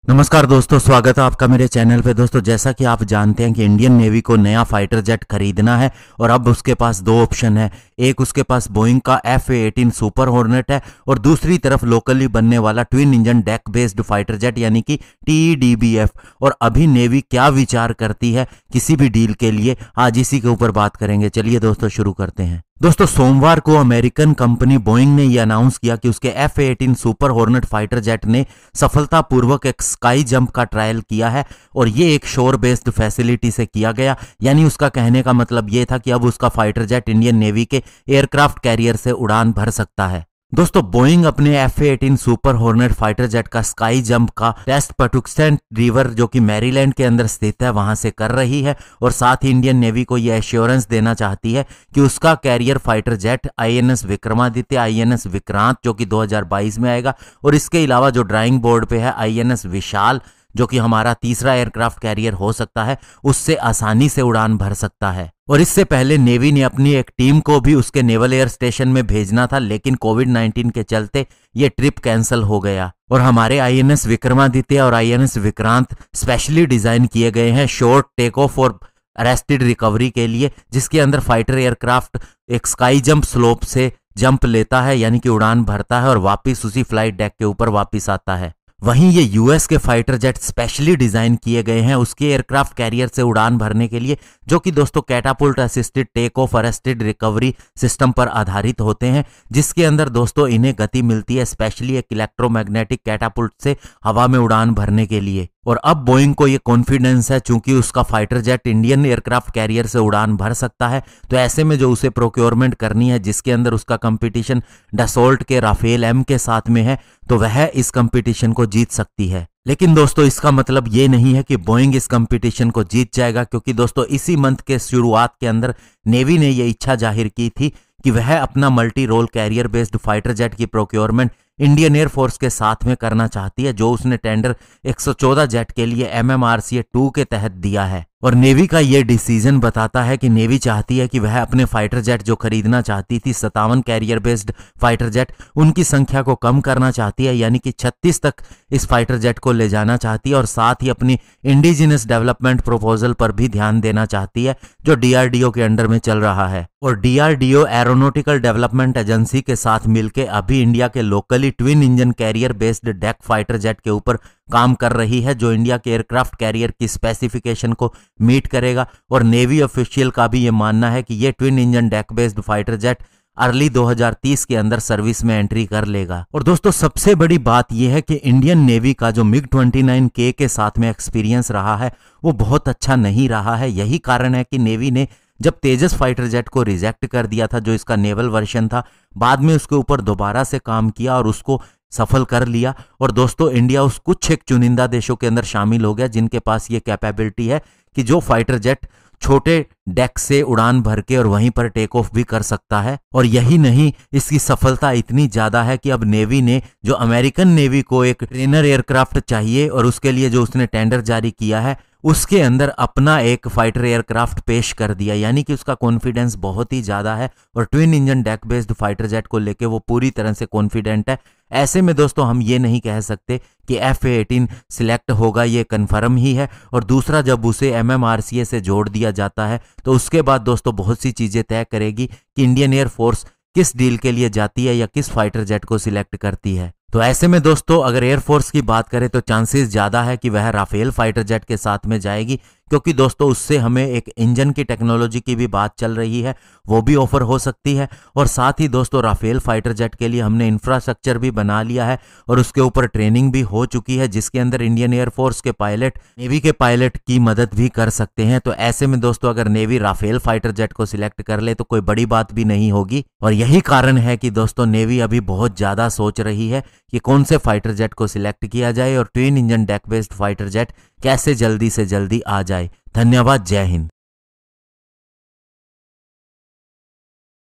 नमस्कार दोस्तों, स्वागत है आपका मेरे चैनल पे। दोस्तों, जैसा कि आप जानते हैं कि इंडियन नेवी को नया फाइटर जेट खरीदना है और अब उसके पास दो ऑप्शन है। एक उसके पास बोइंग का FA-18 सुपर हॉर्नेट है और दूसरी तरफ लोकली बनने वाला twin engine deck based fighter jet यानी कि TEDBF। और अभी नेवी क्या विचार करती है किसी भी डील के लिए, आज इसी के ऊपर बात करेंगे। चलिए दोस्तों शुरू करते हैं। दोस्तों, सोमवार को अमेरिकन कंपनी बोइंग ने यह अनाउंस किया कि उसके FA-18 super hornet fighter jet ने सफलतापूर्वक एक स्काई जंप का ट्रायल किया है और ये एक शोर बेस्ड फैसिलिटी से किया गया। यानी उसका कहने का मतलब ये था कि अब उसका फाइटर जेट इंडियन नेवी के एयरक्राफ्ट कैरियर से उड़ान भर सकता है। दोस्तों, बोइंग अपने FA-18 super hornet fighter jet का स्काई जंप का टेस्ट पटुक्सेंट रिवर जो कि मैरीलैंड के अंदर स्थित है वहां से कर रही है और साथ ही इंडियन नेवी को यह एश्योरेंस देना चाहती है कि उसका carrier fighter jet INS Vikramaditya, INS Vikrant जो कि 2022 में आएगा, और इसके अलावा जो ड्राइंग बोर्ड पे है INS विशाल जो कि हमारा तीसरा एयरक्राफ्ट कैरियर हो सकता है, उससे आसानी से उड़ान भर सकता है। और इससे पहले नेवी ने अपनी एक टीम को भी उसके नेवल एयर स्टेशन में भेजना था, लेकिन कोविड-19 के चलते ये ट्रिप कैंसिल हो गया और हमारे INS विक्रमादित्य और INS विक्रांत स्पेशली डिजाइन किए गए हैं शॉर्ट टेक ऑफ और अरेस्टेड रिकवरी के लिए, जिसके अंदर फाइटर एयरक्राफ्ट एक स्काई जंप स्लोप से जंप लेता है यानी कि उड़ान भरता है और वापिस उसी फ्लाइट डेक के ऊपर वापिस आता है। वहीं ये US के फाइटर जेट स्पेशली डिजाइन किए गए हैं उसके एयरक्राफ्ट कैरियर से उड़ान भरने के लिए, जो कि दोस्तों catapult assisted take off arrested recovery system पर आधारित होते हैं, जिसके अंदर दोस्तों इन्हें गति मिलती है स्पेशली एक इलेक्ट्रोमैग्नेटिक कैटापुल्ट से हवा में उड़ान भरने के लिए। और अब बोइंग को ये कॉन्फिडेंस है चूंकि उसका fighter jet Indian aircraft carrier से उड़ान भर सकता है, तो ऐसे में जो उसे प्रोक्योरमेंट करनी है जिसके अंदर उसका कंपटीशन डसोल्ट के राफेल M के साथ में है, तो वह इस कंपटीशन को जीत सकती है। लेकिन दोस्तों, इसका मतलब ये नहीं है कि बोइंग इस कंपटीशन को जीत जाएगा, क्योंकि दोस्तों इसी मंथ के शुरुआत के अंदर नेवी ने यह इच्छा जाहिर की थी कि वह अपना multi role carrier based fighter jet की प्रोक्योरमेंट इंडियन एयरफोर्स के साथ में करना चाहती है, जो उसने टेंडर 114 जेट के लिए MMRCA 2 के तहत दिया है। और नेवी का यह डिसीजन बताता है कि नेवी चाहती है कि वह अपने फाइटर जेट जो खरीदना चाहती थी 57 कैरियर बेस्ड फाइटर जेट, उनकी संख्या को कम करना चाहती है, यानी कि 36 तक इस फाइटर जेट को ले जाना चाहती है और साथ ही अपनी इंडिजिनस डेवलपमेंट प्रोपोजल पर भी ध्यान देना चाहती है जो DRDO के अंडर में चल रहा है। और DRDO एरोनॉटिकल डेवलपमेंट एजेंसी के साथ मिलकर अभी इंडिया के locally twin engine career based deck fighter jet के ऊपर काम कर रही है, जो इंडिया के एयरक्राफ्ट कैरियर की स्पेसिफिकेशन को मीट करेगा। और नेवी ऑफिशियल का भी ये मानना है कि ये twin engine deck based fighter jet early 2030 के अंदर सर्विस में एंट्री कर लेगा। और दोस्तों, सबसे बड़ी बात यह है कि इंडियन नेवी का जो MiG-29K के साथ में एक्सपीरियंस रहा है वो बहुत अच्छा नहीं रहा है। यही कारण है कि नेवी ने जब तेजस फाइटर जेट को रिजेक्ट कर दिया था, जो इसका नेवल वर्जन था, बाद में उसके ऊपर दोबारा से काम किया और उसको सफल कर लिया। और दोस्तों, इंडिया उस कुछ एक चुनिंदा देशों के अंदर शामिल हो गया जिनके पास ये कैपेबिलिटी है कि जो फाइटर जेट छोटे डेक से उड़ान भर के और वहीं पर टेक ऑफ भी कर सकता है। और यही नहीं, इसकी सफलता इतनी ज्यादा है कि अब नेवी ने जो अमेरिकन नेवी को एक ट्रेनर एयरक्राफ्ट चाहिए और उसके लिए जो उसने टेंडर जारी किया है उसके अंदर अपना एक फाइटर एयरक्राफ्ट पेश कर दिया, यानी कि उसका कॉन्फिडेंस बहुत ही ज्यादा है और twin engine deck based fighter jet को लेके वो पूरी तरह से कॉन्फिडेंट है। ऐसे में दोस्तों हम ये नहीं कह सकते कि FA-18 सिलेक्ट होगा, ये कन्फर्म ही है। और दूसरा, जब उसे MMRCA से जोड़ दिया जाता है तो उसके बाद दोस्तों बहुत सी चीजें तय करेगी कि इंडियन एयरफोर्स किस डील के लिए जाती है या किस फाइटर जेट को सिलेक्ट करती है। तो ऐसे में दोस्तों, अगर एयरफोर्स की बात करें तो चांसेस ज्यादा है कि वह राफेल फाइटर जेट के साथ में जाएगी, क्योंकि दोस्तों उससे हमें एक इंजन की टेक्नोलॉजी की भी बात चल रही है, वो भी ऑफर हो सकती है। और साथ ही दोस्तों, राफेल फाइटर जेट के लिए हमने इंफ्रास्ट्रक्चर भी बना लिया है और उसके ऊपर ट्रेनिंग भी हो चुकी है, जिसके अंदर इंडियन एयरफोर्स के पायलट नेवी के पायलट की मदद भी कर सकते हैं। तो ऐसे में दोस्तों, अगर नेवी राफेल फाइटर जेट को सिलेक्ट कर ले तो कोई बड़ी बात भी नहीं होगी। और यही कारण है कि दोस्तों नेवी अभी बहुत ज्यादा सोच रही है कि कौन से फाइटर जेट को सिलेक्ट किया जाए और twin engine deck based fighter jet कैसे जल्दी से जल्दी आ जाए। धन्यवाद। जय हिंद।